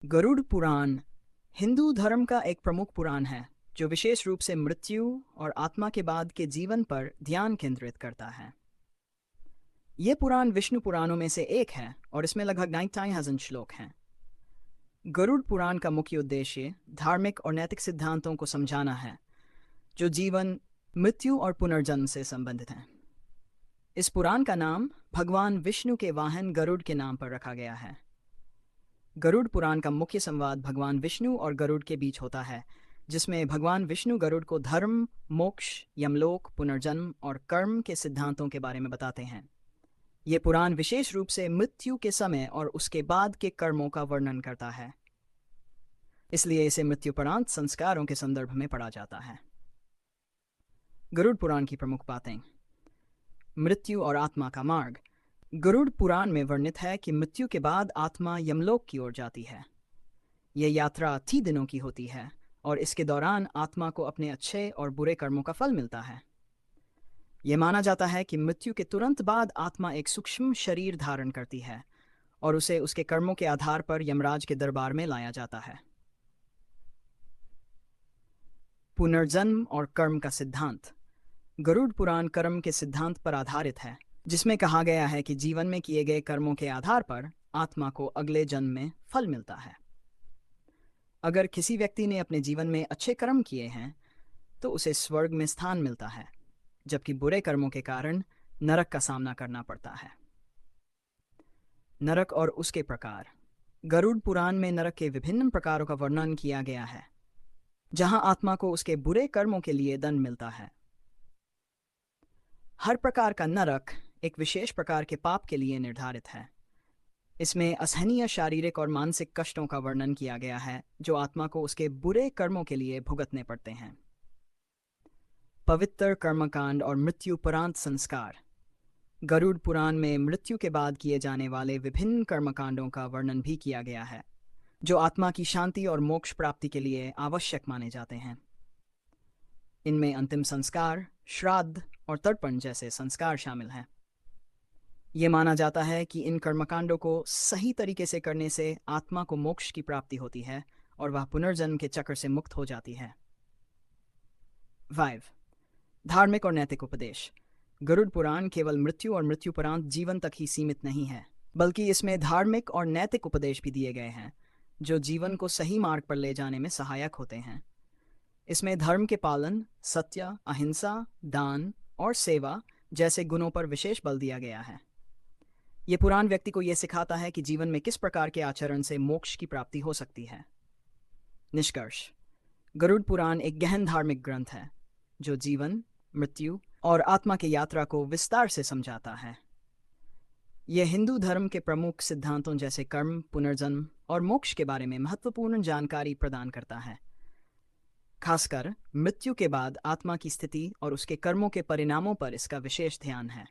गरुड़ पुराण हिंदू धर्म का एक प्रमुख पुराण है जो विशेष रूप से मृत्यु और आत्मा के बाद के जीवन पर ध्यान केंद्रित करता है। ये पुराण विष्णु पुराणों में से एक है और इसमें लगभग 9000 श्लोक हैं। गरुड़ पुराण का मुख्य उद्देश्य धार्मिक और नैतिक सिद्धांतों को समझाना है जो जीवन, मृत्यु और पुनर्जन्म से संबंधित हैं। इस पुराण का नाम भगवान विष्णु के वाहन गरुड़ के नाम पर रखा गया है। गरुड़ पुराण का मुख्य संवाद भगवान विष्णु और गरुड़ के बीच होता है, जिसमें भगवान विष्णु गरुड़ को धर्म, मोक्ष, यमलोक, पुनर्जन्म और कर्म के सिद्धांतों के बारे में बताते हैं। ये पुराण विशेष रूप से मृत्यु के समय और उसके बाद के कर्मों का वर्णन करता है, इसलिए इसे मृत्युपरांत संस्कारों के संदर्भ में पढ़ा जाता है। गरुड़ पुराण की प्रमुख बातें। मृत्यु और आत्मा का मार्ग। गरुड़ पुराण में वर्णित है कि मृत्यु के बाद आत्मा यमलोक की ओर जाती है। यह यात्रा 30 दिनों की होती है और इसके दौरान आत्मा को अपने अच्छे और बुरे कर्मों का फल मिलता है। यह माना जाता है कि मृत्यु के तुरंत बाद आत्मा एक सूक्ष्म शरीर धारण करती है और उसे उसके कर्मों के आधार पर यमराज के दरबार में लाया जाता है। पुनर्जन्म और कर्म का सिद्धांत। गरुड़ पुराण कर्म के सिद्धांत पर आधारित है, जिसमें कहा गया है कि जीवन में किए गए कर्मों के आधार पर आत्मा को अगले जन्म में फल मिलता है। अगर किसी व्यक्ति ने अपने जीवन में अच्छे कर्म किए हैं तो उसे स्वर्ग में स्थान मिलता है, जबकि बुरे कर्मों के कारण नरक का सामना करना पड़ता है। नरक और उसके प्रकार। गरुड़ पुराण में नरक के विभिन्न प्रकारों का वर्णन किया गया है, जहां आत्मा को उसके बुरे कर्मों के लिए दंड मिलता है। हर प्रकार का नरक एक विशेष प्रकार के पाप के लिए निर्धारित है। इसमें असहनीय शारीरिक और मानसिक कष्टों का वर्णन किया गया है जो आत्मा को उसके बुरे कर्मों के लिए भुगतने पड़ते हैं। पवित्र कर्मकांड और मृत्युपरांत संस्कार। गरुड़ पुराण में मृत्यु के बाद किए जाने वाले विभिन्न कर्मकांडों का वर्णन भी किया गया है, जो आत्मा की शांति और मोक्ष प्राप्ति के लिए आवश्यक माने जाते हैं। इनमें अंतिम संस्कार, श्राद्ध और तर्पण जैसे संस्कार शामिल हैं। ये माना जाता है कि इन कर्मकांडों को सही तरीके से करने से आत्मा को मोक्ष की प्राप्ति होती है और वह पुनर्जन्म के चक्र से मुक्त हो जाती है। 5. धार्मिक और नैतिक उपदेश। गरुड़ पुराण केवल मृत्यु और मृत्युपरांत जीवन तक ही सीमित नहीं है, बल्कि इसमें धार्मिक और नैतिक उपदेश भी दिए गए हैं जो जीवन को सही मार्ग पर ले जाने में सहायक होते हैं। इसमें धर्म के पालन, सत्य, अहिंसा, दान और सेवा जैसे गुणों पर विशेष बल दिया गया है। ये पुराण व्यक्ति को यह सिखाता है कि जीवन में किस प्रकार के आचरण से मोक्ष की प्राप्ति हो सकती है। निष्कर्ष। गरुड़ पुराण एक गहन धार्मिक ग्रंथ है जो जीवन, मृत्यु और आत्मा की यात्रा को विस्तार से समझाता है। यह हिंदू धर्म के प्रमुख सिद्धांतों जैसे कर्म, पुनर्जन्म और मोक्ष के बारे में महत्वपूर्ण जानकारी प्रदान करता है। खासकर मृत्यु के बाद आत्मा की स्थिति और उसके कर्मों के परिणामों पर इसका विशेष ध्यान है।